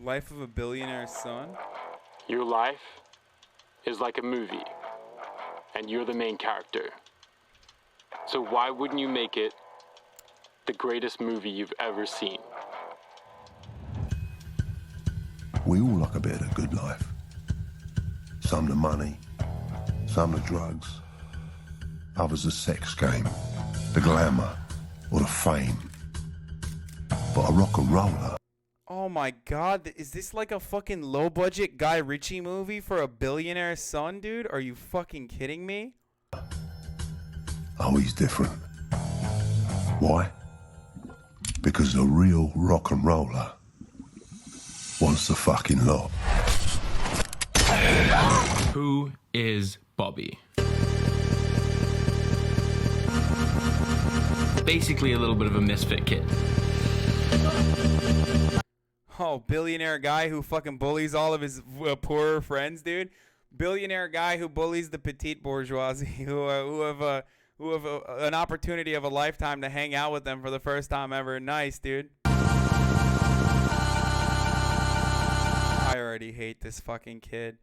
Life of a Billionaire's Son? Your life is like a movie, and you're the main character. So why wouldn't you make it the greatest movie you've ever seen? We all like a bit of the good life. Some the money, some the drugs, others the sex game, the glamour, or the fame. But a rock and roller. Oh my god, is this like a fucking low-budget Guy Ritchie movie for a billionaire's son, dude? Are you fucking kidding me? Oh, he's different. Why? Because a real rock and roller wants the fucking lot. Who is Bobby? Basically a little bit of a misfit kid. Oh, billionaire guy who fucking bullies all of his poorer friends, dude. Billionaire guy who bullies the petite bourgeoisie who have an opportunity of a lifetime to hang out with them for the first time ever. Nice, dude. I already hate this fucking kid.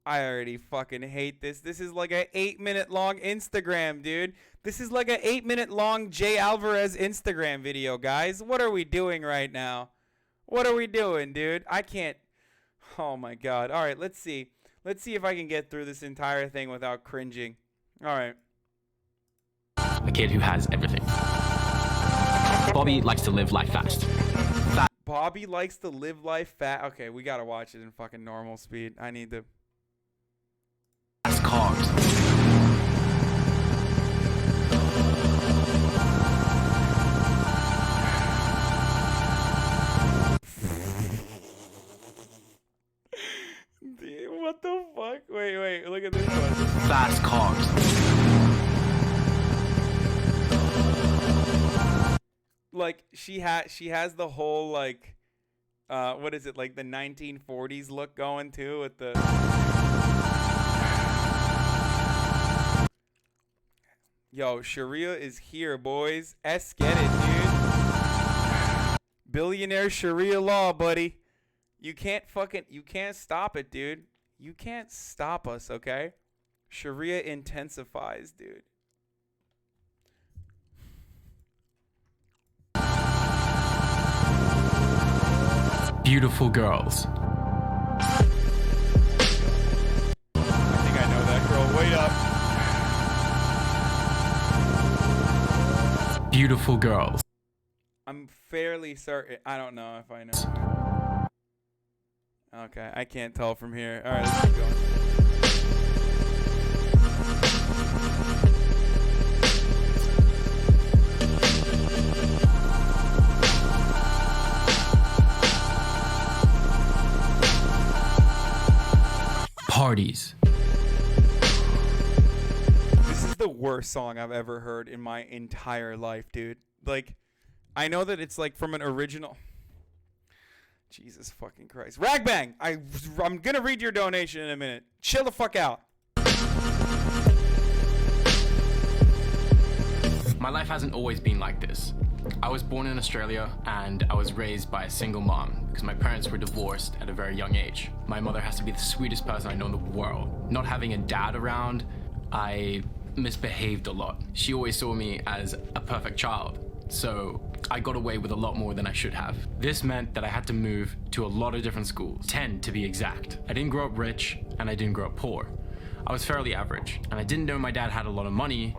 I already fucking hate this. This is like an 8-minute long Instagram, dude. This is like an 8-minute long Jay Alvarez Instagram video, guys. What are we doing right now? What are we doing, dude? I can't. Oh my god. All right, let's see. Let's see if I can get through this entire thing without cringing. All right. A kid who has everything. Bobby likes to live life fast. Bobby likes to live life fast. Okay, we gotta watch it in fucking normal speed. I need to. Fast cars. Dude, what the fuck? Wait, look at this one. Fast cars. Like she has the whole like what is it, like the 1940s look going too with the Yo, Sharia is here, boys. Get it, dude. Billionaire Sharia law, buddy. You can't stop it, dude. You can't stop us, okay? Sharia intensifies, dude. Beautiful girls. I think I know that girl. Wait up. Beautiful girls. I'm fairly certain. I don't know if I know. Okay, I can't tell from here. All right, let's keep going. Parties. This is the worst song I've ever heard in my entire life, dude. Like, I know that it's like from an original. Jesus fucking Christ. Ragbang! I'm gonna read your donation in a minute. Chill the fuck out. My life hasn't always been like this. I was born in Australia and I was raised by a single mom because my parents were divorced at a very young age. My mother has to be the sweetest person I know in the world. Not having a dad around, I misbehaved a lot. She always saw me as a perfect child, so I got away with a lot more than I should have. This meant that I had to move to a lot of different schools, 10 to be exact. I didn't grow up rich and I didn't grow up poor. I was fairly average, and I didn't know my dad had a lot of money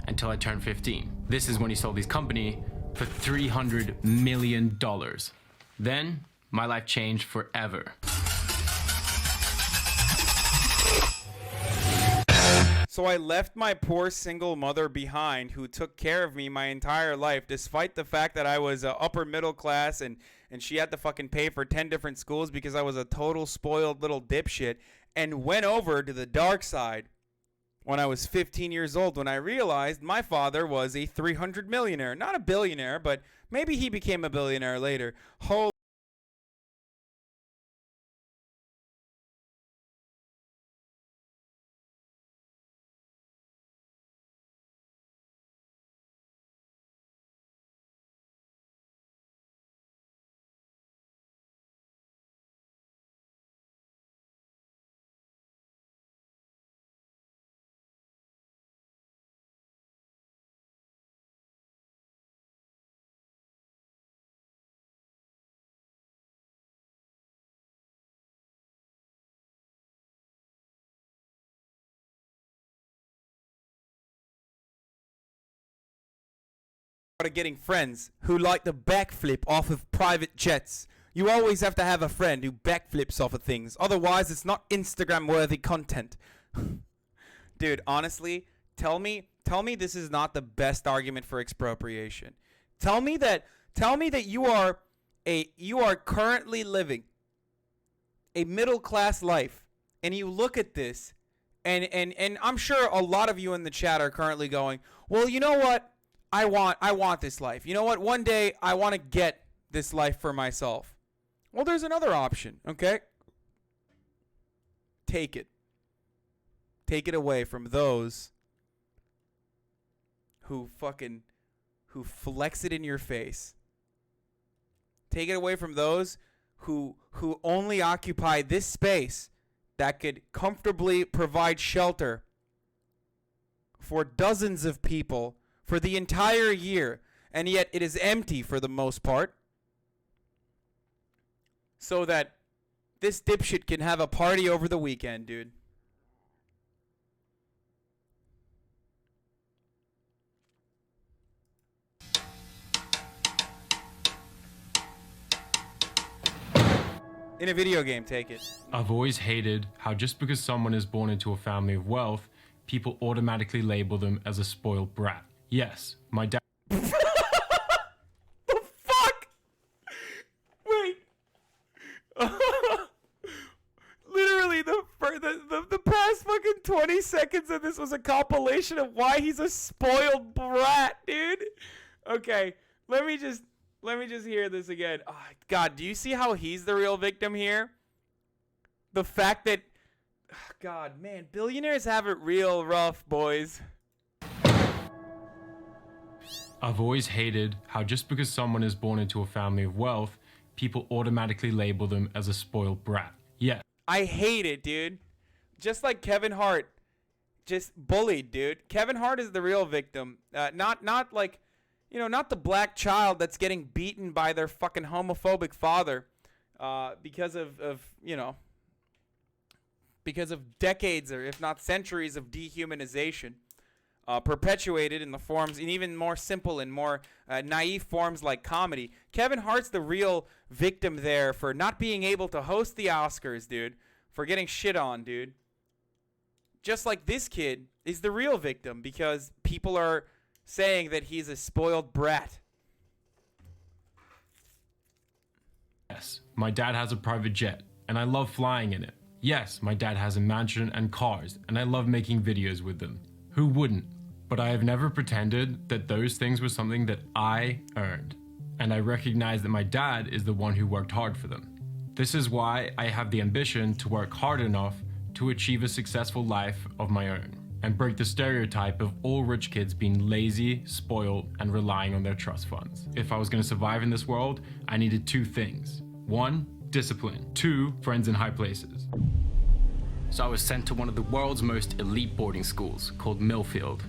until I turned 15. This is when he sold his company for $300 million. Then, my life changed forever. So I left my poor single mother behind who took care of me my entire life, despite the fact that I was upper middle class and she had to fucking pay for 10 different schools because I was a total spoiled little dipshit, and went over to the dark side when I was 15 years old, when I realized my father was a 300 millionaire. Not a billionaire, but maybe he became a billionaire later. Holy started getting friends who like to backflip off of private jets. You always have to have a friend who backflips off of things. Otherwise, it's not Instagram-worthy content. Dude, honestly, tell me this is not the best argument for expropriation. Tell me that you are currently living a middle-class life, and you look at this, and I'm sure a lot of you in the chat are currently going, well, you know what? I want this life. You know what? One day I want to get this life for myself. Well, there's another option, okay? Take it. Take it away from those who flex it in your face. Take it away from those who only occupy this space that could comfortably provide shelter for dozens of people for the entire year, and yet it is empty for the most part, so that this dipshit can have a party over the weekend, dude. In a video game, take it. I've always hated how just because someone is born into a family of wealth, people automatically label them as a spoiled brat. Yes, my dad. The fuck? Wait. Literally, the past fucking 20 seconds of this was a compilation of why he's a spoiled brat, dude. Okay, let me just hear this again. Oh, God, do you see how he's the real victim here? The fact that, God, man, billionaires have it real rough, boys. I've always hated how just because someone is born into a family of wealth, people automatically label them as a spoiled brat. Yeah. I hate it, dude. Just like Kevin Hart, just bullied, dude. Kevin Hart is the real victim. Not like, you know, not the black child that's getting beaten by their fucking homophobic father, because of decades or if not centuries of dehumanization, perpetuated in the forms, in even more simple and more naive forms like comedy. Kevin Hart's the real victim there for not being able to host the Oscars, dude, for getting shit on, dude. Just like this kid is the real victim because people are saying that he's a spoiled brat. Yes, my dad has a private jet, and I love flying in it. Yes, my dad has a mansion and cars, and I love making videos with them. Who wouldn't? But I have never pretended that those things were something that I earned. And I recognize that my dad is the one who worked hard for them. This is why I have the ambition to work hard enough to achieve a successful life of my own and break the stereotype of all rich kids being lazy, spoiled, and relying on their trust funds. If I was going to survive in this world, I needed two things. 1, discipline. 2, friends in high places. So I was sent to one of the world's most elite boarding schools called Millfield,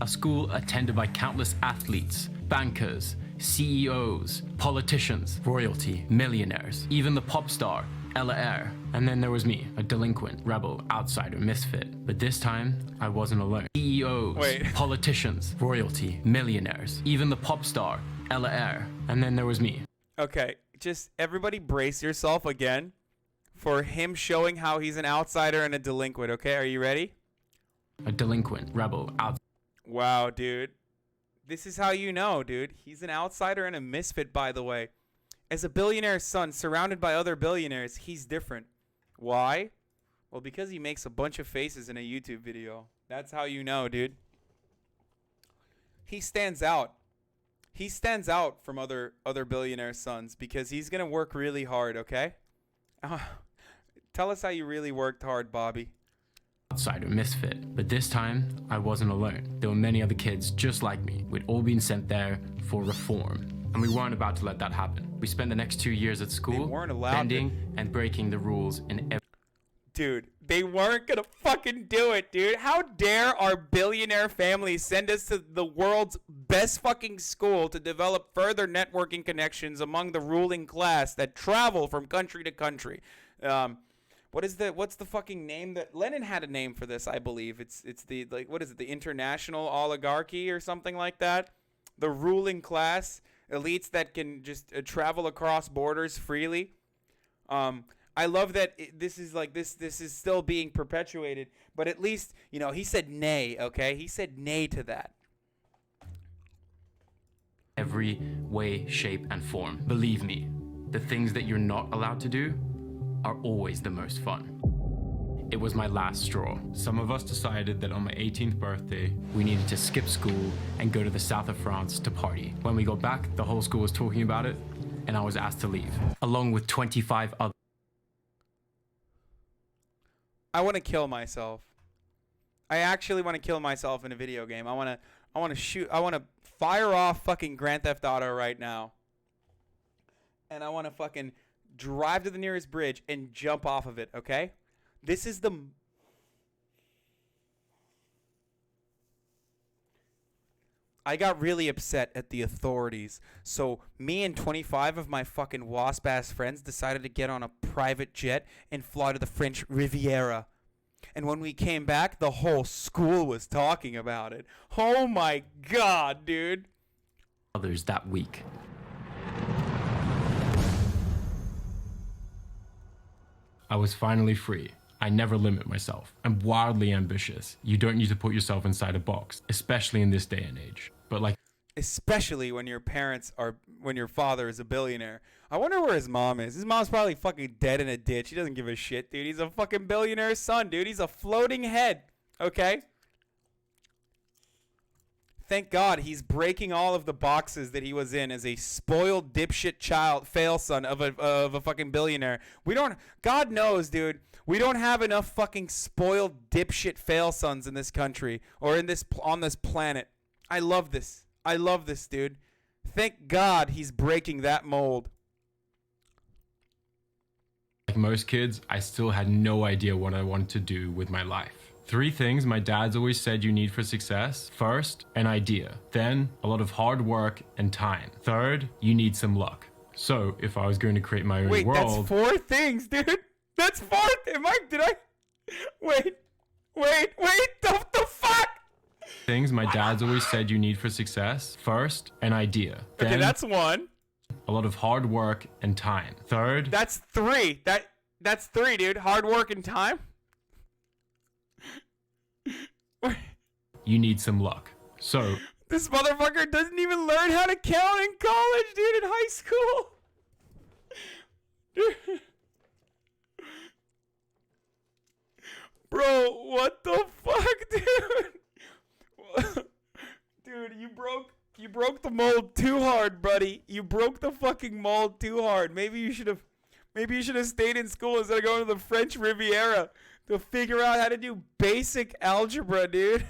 a school attended by countless athletes, bankers, CEOs, politicians, royalty, millionaires, even the pop star, Ella Eyre. And then there was me, a delinquent, rebel, outsider, misfit. But this time, I wasn't alone. CEOs, politicians, royalty, millionaires, even the pop star, Ella Eyre. And then there was me. Okay, just everybody brace yourself again for him showing how he's an outsider and a delinquent, okay? Are you ready? A delinquent, rebel, outsider. Wow, dude. This is how you know, dude. He's an outsider and a misfit, by the way. As a billionaire's son, surrounded by other billionaires, he's different. Why? Well, because he makes a bunch of faces in a YouTube video. That's how you know, dude. He stands out. He stands out from other billionaire sons because he's going to work really hard, okay? Tell us how you really worked hard, Bobby. Outsider, misfit. But this time, I wasn't alone. There were many other kids just like me. We'd all been sent there for reform. And we weren't about to let that happen. We spent the next 2 years at school bending and breaking the rules in every... Dude, they weren't gonna fucking do it, dude. How dare our billionaire family send us to the world's best fucking school to develop further networking connections among the ruling class that travel from country to country. What's the fucking name that Lenin had a name for this, I believe. It's the, like, what is it, the international oligarchy or something like that? the ruling class, elites that can just travel across borders freely. I love that this is like this is still being perpetuated, but at least, you know, he said nay, okay? He said nay to that. Every way, shape, and form. Believe me, the things that you're not allowed to do are always the most fun. It was my last straw. Some of us decided that on my 18th birthday, We needed to skip school and go to the south of France to party. When we got back, the whole school was talking about it, and I was asked to leave, along with 25 others. I want to kill myself. I actually want to kill myself in a video game. I want to fire off fucking Grand Theft Auto right now. And I want to fucking drive to the nearest bridge and jump off of it, okay? This is the... I got really upset at the authorities. So me and 25 of my fucking wasp-ass friends decided to get on a private jet and fly to the French Riviera. And when we came back, the whole school was talking about it. Oh my God, dude. Others that week. I was finally free. I never limit myself. I'm wildly ambitious. You don't need to put yourself inside a box, especially in this day and age. But like, especially when your father is a billionaire. I wonder where his mom is. His mom's probably fucking dead in a ditch. He doesn't give a shit, dude. He's a fucking billionaire's son, dude. He's a floating head, okay? Thank God he's breaking all of the boxes that he was in as a spoiled dipshit child, FailSon of a fucking billionaire. God knows, dude, we don't have enough fucking spoiled dipshit FailSons in this country or on this planet. I love this. I love this, dude. Thank God he's breaking that mold. like most kids, I still had no idea what I wanted to do with my life. 3 things my dad's always said you need for success. First, an idea. Then, a lot of hard work and time. Third, you need some luck. So, if I was going to create my own Wait, world... that's 4 things, dude. That's 4. Wait, the fuck? Things my dad's always said you need for success. First, an idea. Then, Okay, that's 1. a lot of hard work and time. Third, That's 3. That's 3, dude. Hard work and time. you need some luck. So, This motherfucker doesn't even learn how to count in college, dude, in high school. Dude. Bro, what the fuck, dude? Dude, you broke the mold too hard, buddy. You broke the fucking mold too hard. Maybe you should have stayed in school instead of going to the French Riviera to figure out how to do basic algebra, dude.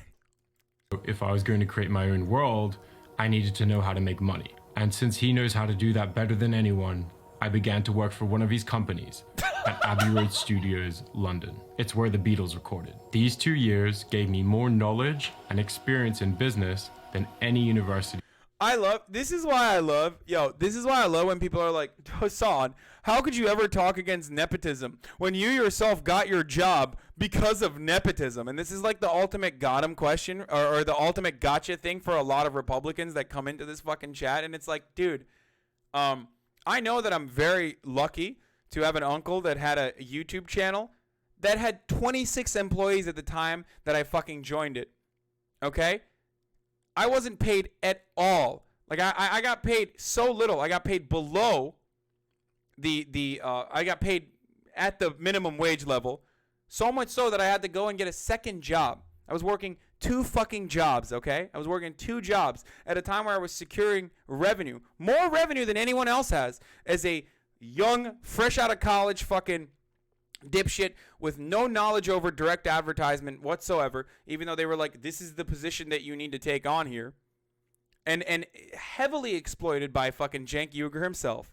if I was going to create my own world, I needed to know how to make money. And since he knows how to do that better than anyone, I began to work for one of his companies at Abbey Road Studios, London. It's where the Beatles recorded. These 2 years gave me more knowledge and experience in business than any university. This is why I love when people are like, Hassan, how could you ever talk against nepotism when you yourself got your job because of nepotism? And this is like the ultimate got him question or the ultimate gotcha thing for a lot of Republicans that come into this fucking chat. And it's like, dude, I know that I'm very lucky to have an uncle that had a YouTube channel that had 26 employees at the time that I fucking joined it. Okay? I wasn't paid at all. Like I got paid so little. I got paid below I got paid at the minimum wage level. So much so that I had to go and get a second job. I was working 2 fucking jobs, okay? I was working 2 jobs at a time where I was securing revenue. More revenue than anyone else has as a young, fresh out of college fucking dipshit with no knowledge over direct advertisement whatsoever, even though they were like, this is the position that you need to take on here. And heavily exploited by fucking Cenk Uygur himself.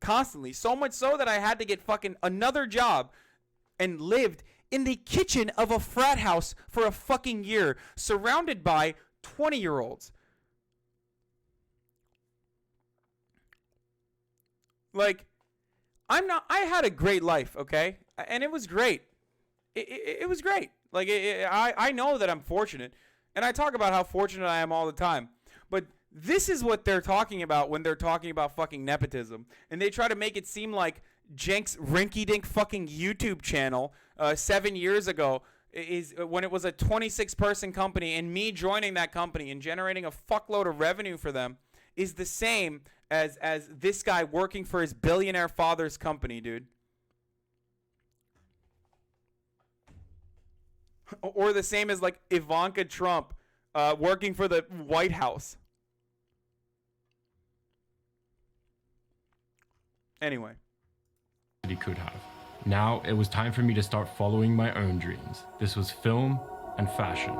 Constantly. So much so that I had to get fucking another job and lived in the kitchen of a frat house for a fucking year, surrounded by 20-year-olds. Like, I had a great life, okay? And it was great. It was great. Like, I know that I'm fortunate. And I talk about how fortunate I am all the time. But This is what they're talking about when they're talking about fucking nepotism. And they try to make it seem like Jenk's rinky-dink fucking YouTube channel 7 years ago is when it was a 26-person company, and me joining that company and generating a fuckload of revenue for them is the same as this guy working for his billionaire father's company, dude. Or the same as like Ivanka Trump working for the White House. Anyway. He could have. Now it was time for me to start following my own dreams. This was film and fashion.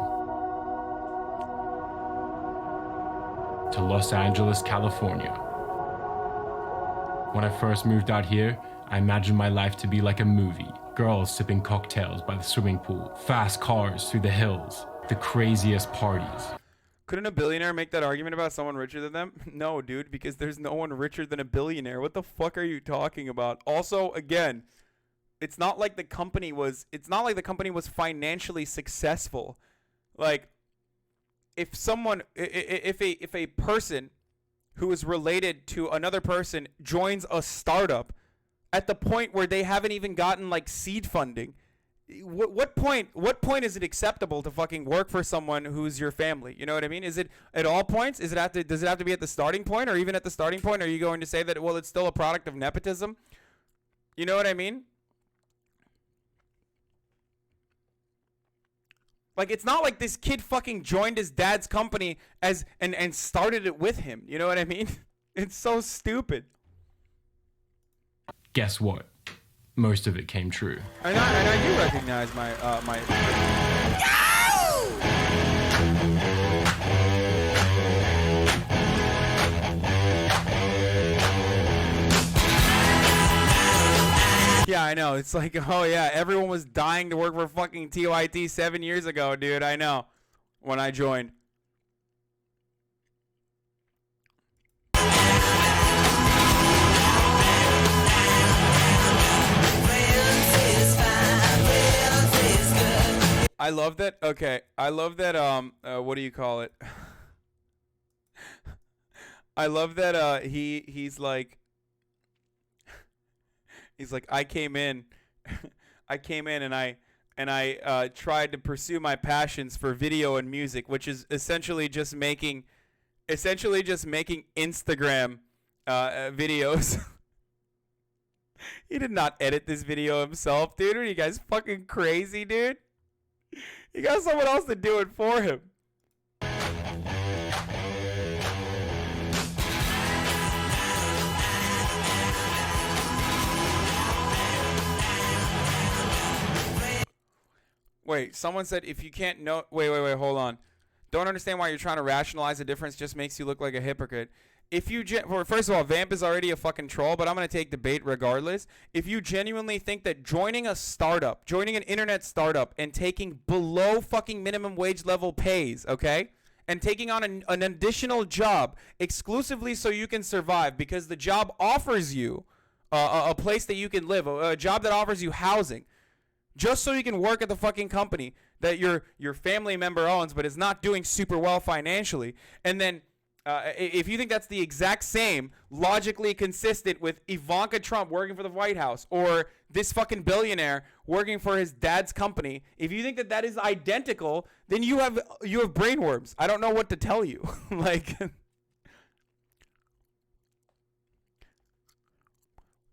To Los Angeles, California. When I first moved out here, I imagined my life to be like a movie. Girls sipping cocktails by the swimming pool, fast cars through the hills, the craziest parties. Couldn't a billionaire make that argument about someone richer than them? No, dude, because there's no one richer than a billionaire. What the fuck are you talking about? Also, again, it's not like the company was financially successful. Like, if a person who is related to another person joins a startup at the point where they haven't even gotten like seed funding, what point is it acceptable to fucking work for someone who's your family? You know what I mean? Is it at all points? Does it have to be at the starting point, or even at the starting point? Are you going to say that, well, it's still a product of nepotism? You know what I mean? Like, it's not like this kid fucking joined his dad's company and started it with him. You know what I mean? It's so stupid. Guess what? Most of it came true. And I do recognize my Yeah, I know. It's like, oh yeah, everyone was dying to work for fucking TYT 7 years ago, dude. I know. When I joined. I love that. Okay, I love that. What do you call it? I love that. He's like, I came in, and I tried to pursue my passions for video and music, which is essentially just making Instagram videos. He did not edit this video himself, dude. Are you guys fucking crazy, dude? You got someone else to do it for him. Wait, someone said if you can't know... Wait, hold on. Don't understand why you're trying to rationalize the difference. Just makes you look like a hypocrite. If you... First of all, Vamp is already a fucking troll, but I'm going to take the bait regardless. If you genuinely think that joining a startup, joining an internet startup, and taking below fucking minimum wage level pays, okay? And taking on an additional job exclusively so you can survive because the job offers you a place that you can live, a job that offers you housing, just so you can work at the fucking company that your family member owns but is not doing super well financially. And then if you think that's the exact same, logically consistent with Ivanka Trump working for the White House or this fucking billionaire working for his dad's company, if you think that that is identical, then you have brainworms. I don't know what to tell you. Like...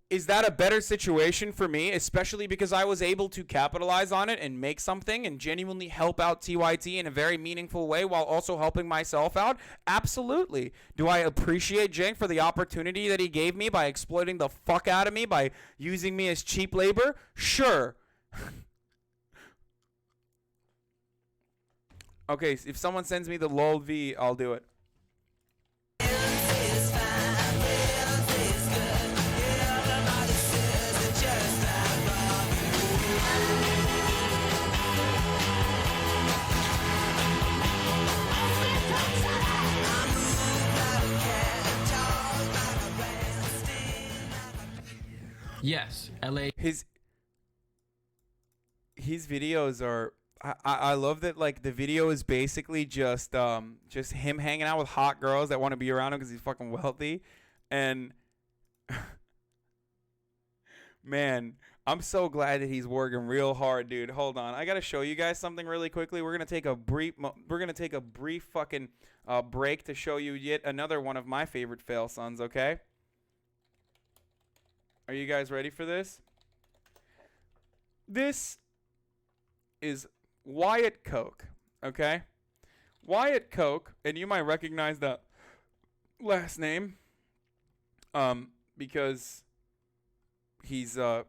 Is that a better situation for me, especially because I was able to capitalize on it and make something and genuinely help out TYT in a very meaningful way while also helping myself out? Absolutely. Do I appreciate Jenk for the opportunity that he gave me by exploiting the fuck out of me, by using me as cheap labor? Sure. Okay, if someone sends me the LOL V, I'll do it. Yes, LA. His videos are I love that, like, the video is basically just him hanging out with hot girls that want to be around him because he's fucking wealthy. And man, I'm so glad that he's working real hard, dude. Hold on, I gotta show you guys something really quickly. We're gonna take a brief fucking break to show you yet another one of my favorite FailSons. Okay, are you guys ready for this? This is Wyatt Coke, okay? Wyatt Coke, and you might recognize that last name, because he's the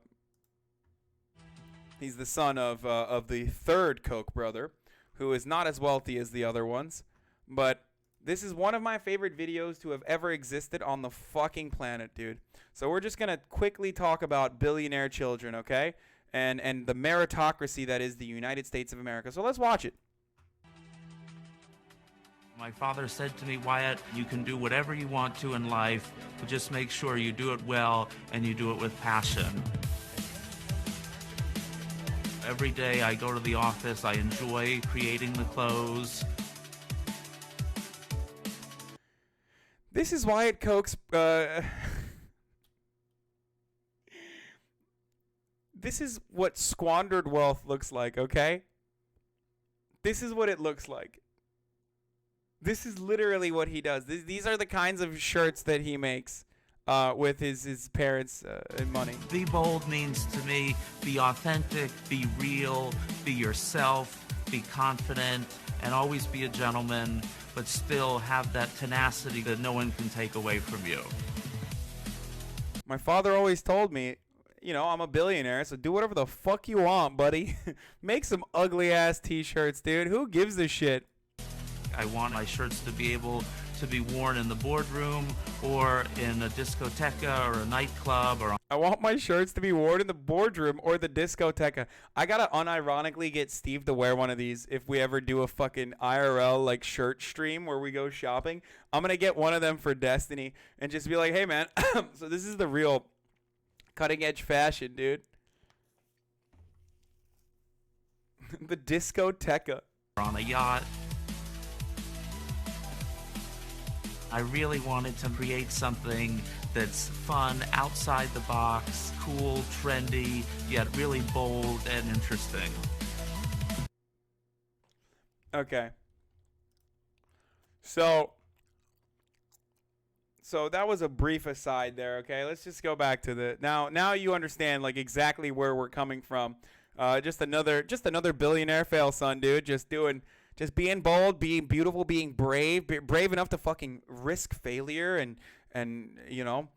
son of the third Koch brother, who is not as wealthy as the other ones, but this is one of my favorite videos to have ever existed on the fucking planet, dude. So we're just gonna quickly talk about billionaire children, okay? And the meritocracy that is the United States of America. So let's watch it. My father said to me, Wyatt, you can do whatever you want to in life, but just make sure you do it well and you do it with passion. Every day I go to the office, I enjoy creating the clothes. This is Wyatt Coke's this is what squandered wealth looks like, okay? This is what it looks like. This is literally what he does. These are the kinds of shirts that he makes with his parents' money. Be bold means to me, be authentic, be real, be yourself, be confident, and always be a gentleman, but still have that tenacity that no one can take away from you. My father always told me, you know, I'm a billionaire, so do whatever the fuck you want, buddy. Make some ugly ass t-shirts, dude. Who gives a shit? I want my shirts to be able to be worn in the boardroom or in a discoteca or a nightclub. Or I want my shirts to be worn in the boardroom or the discoteca. I gotta unironically get Steve to wear one of these if we ever do a fucking IRL like shirt stream where we go shopping. I'm gonna get one of them for Destiny and just be like, hey man, so this is the real cutting edge fashion, dude. The discoteca. on a yacht. I really wanted to create something that's fun, outside the box, cool, trendy, yet really bold and interesting. Okay. So that was a brief aside there, okay? Let's just go back to the now you understand like exactly where we're coming from. Just another billionaire FailSon, dude. Just being bold, being beautiful, being brave enough to fucking risk failure and you know,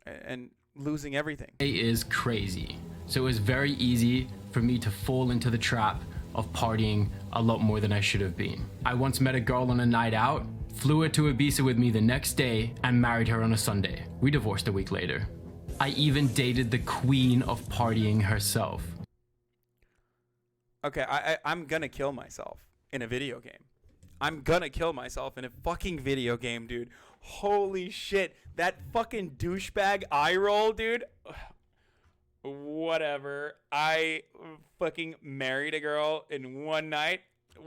and losing everything. It is crazy. So it was very easy for me to fall into the trap of partying a lot more than I should have been. I once met a girl on a night out, flew her to Ibiza with me the next day, and married her on a Sunday. We divorced a week later. I even dated the queen of partying herself. Okay, I'm gonna kill myself in a video game. I'm gonna kill myself in a fucking video game, dude. Holy shit. That fucking douchebag eye roll, dude. Whatever. I fucking married a girl in one night.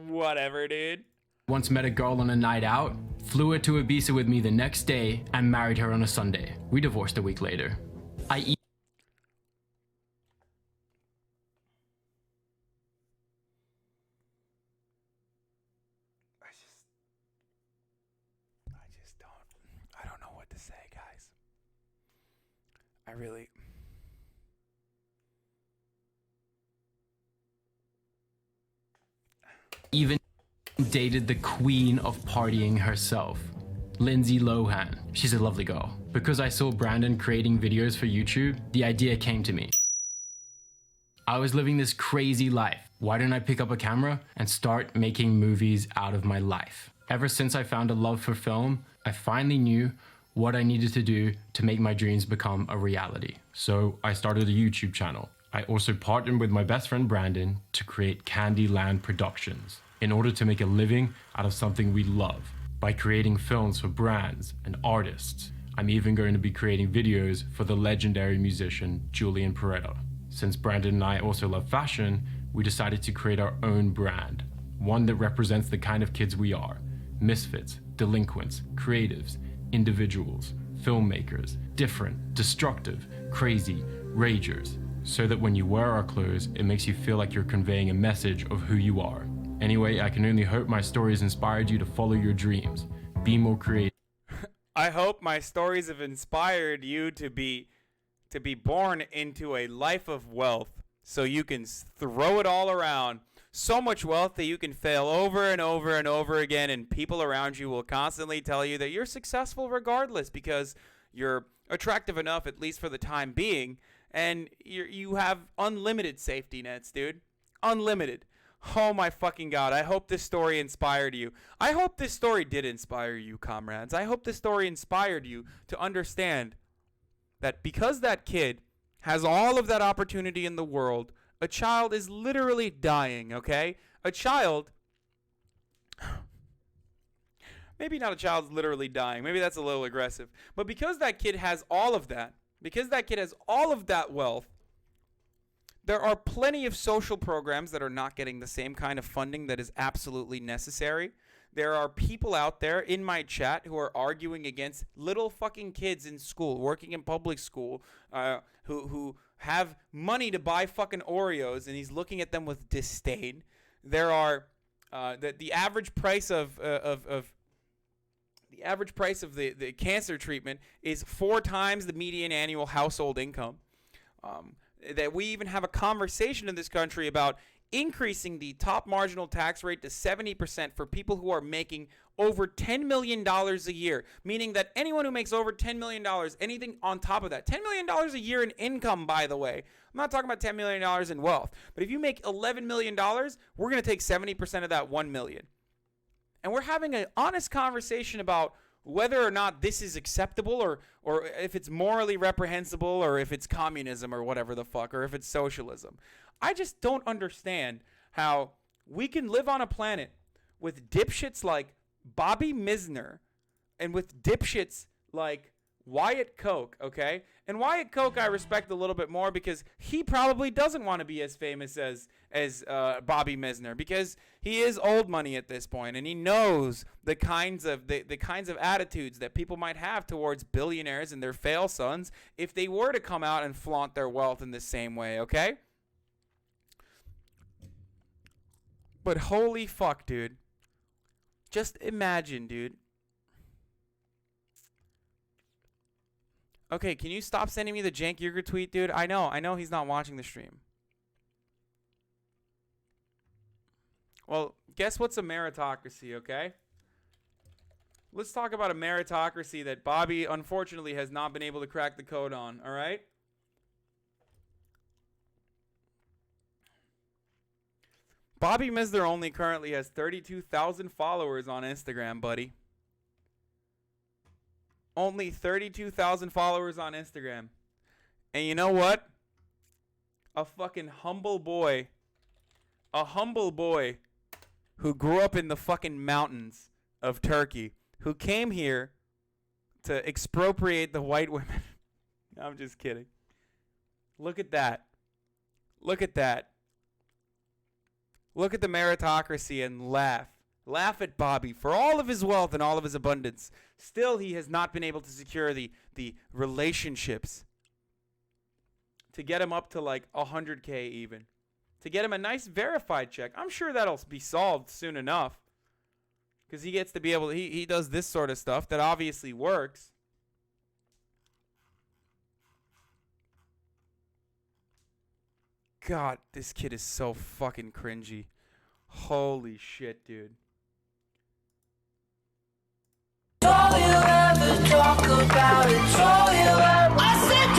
Whatever, dude. Once met a girl on a night out, flew her to Ibiza with me the next day, and married her on a Sunday. We divorced a week later. I don't know what to say, guys. I really... even dated the queen of partying herself, Lindsay Lohan. She's a lovely girl. Because I saw Brandon creating videos for YouTube, the idea came to me. I was living this crazy life. Why didn't I pick up a camera and start making movies out of my life? Ever since I found a love for film, I finally knew what I needed to do to make my dreams become a reality. So I started a YouTube channel. I also partnered with my best friend Brandon to create Candyland Productions in order to make a living out of something we love by creating films for brands and artists. I'm even going to be creating videos for the legendary musician Julian Peretta. Since Brandon and I also love fashion, we decided to create our own brand, one that represents the kind of kids we are: misfits, delinquents, creatives, individuals, filmmakers, different, destructive, crazy, ragers, so that when you wear our clothes, it makes you feel like you're conveying a message of who you are. Anyway, I can only hope my stories inspired you to follow your dreams, be more creative. I hope my stories have inspired you to be born into a life of wealth, so you can throw it all around. So much wealth that you can fail over and over and over again, and people around you will constantly tell you that you're successful regardless because you're attractive enough, at least for the time being, and you have unlimited safety nets, dude. Unlimited. Oh my fucking God. I hope this story inspired you. I hope this story did inspire you, comrades. I hope this story inspired you to understand that because that kid has all of that opportunity in the world, a child is literally dying, okay? A child, maybe not a child's literally dying. Maybe that's a little aggressive. But because that kid has all of that, because that kid has all of that wealth, there are plenty of social programs that are not getting the same kind of funding that is absolutely necessary. There are people out there in my chat who are arguing against little fucking kids in school, working in public school, who have money to buy fucking Oreos, and he's looking at them with disdain. There are the average price of the cancer treatment is 4 times the median annual household income. That we even have a conversation in this country about increasing the top marginal tax rate to 70% for people who are making over $10 million a year, meaning that anyone who makes over $10 million, anything on top of that, $10 million a year in income, by the way. I'm not talking about $10 million in wealth, but if you make $11 million, we're going to take 70% of that $1 million. And we're having an honest conversation about whether or not this is acceptable, or if it's morally reprehensible, or if it's communism or whatever the fuck, or if it's socialism. I just don't understand how we can live on a planet with dipshits like Bobby Misner and with dipshits like Wyatt Koch, okay? And Wyatt Koch I respect a little bit more because he probably doesn't want to be as famous as Bobby Misner, because he is old money at this point, and he knows the kinds of attitudes that people might have towards billionaires and their FailSons if they were to come out and flaunt their wealth in the same way, okay? But holy fuck, dude. Just imagine, dude. Okay, can you stop sending me the Jank Yuger tweet, dude? I know he's not watching the stream. Well, guess what's a meritocracy, okay? Let's talk about a meritocracy that Bobby, unfortunately, has not been able to crack the code on, all right? Bobby Misner only currently has 32,000 followers on Instagram, buddy. Only 32,000 followers on Instagram. And you know what? A fucking humble boy. A humble boy who grew up in the fucking mountains of Turkey, who came here to expropriate the white women. No, I'm just kidding. Look at that. Look at that. Look at the meritocracy and laugh. Laugh at Bobby for all of his wealth and all of his abundance. Still, he has not been able to secure the relationships to get him up to like 100K even. To get him a nice verified check. I'm sure that'll be solved soon enough. Because he gets to be able to, he does this sort of stuff that obviously works. God, this kid is so fucking cringy. Holy shit, dude. All you ever talk about it, all you ever. I said,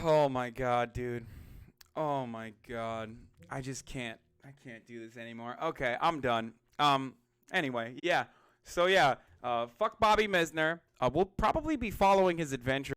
Oh my god, dude. Oh my god. I just can't. I can't do this anymore. Okay, I'm done. Anyway, yeah. So yeah, fuck Bobby Misner. We'll probably be following his adventure.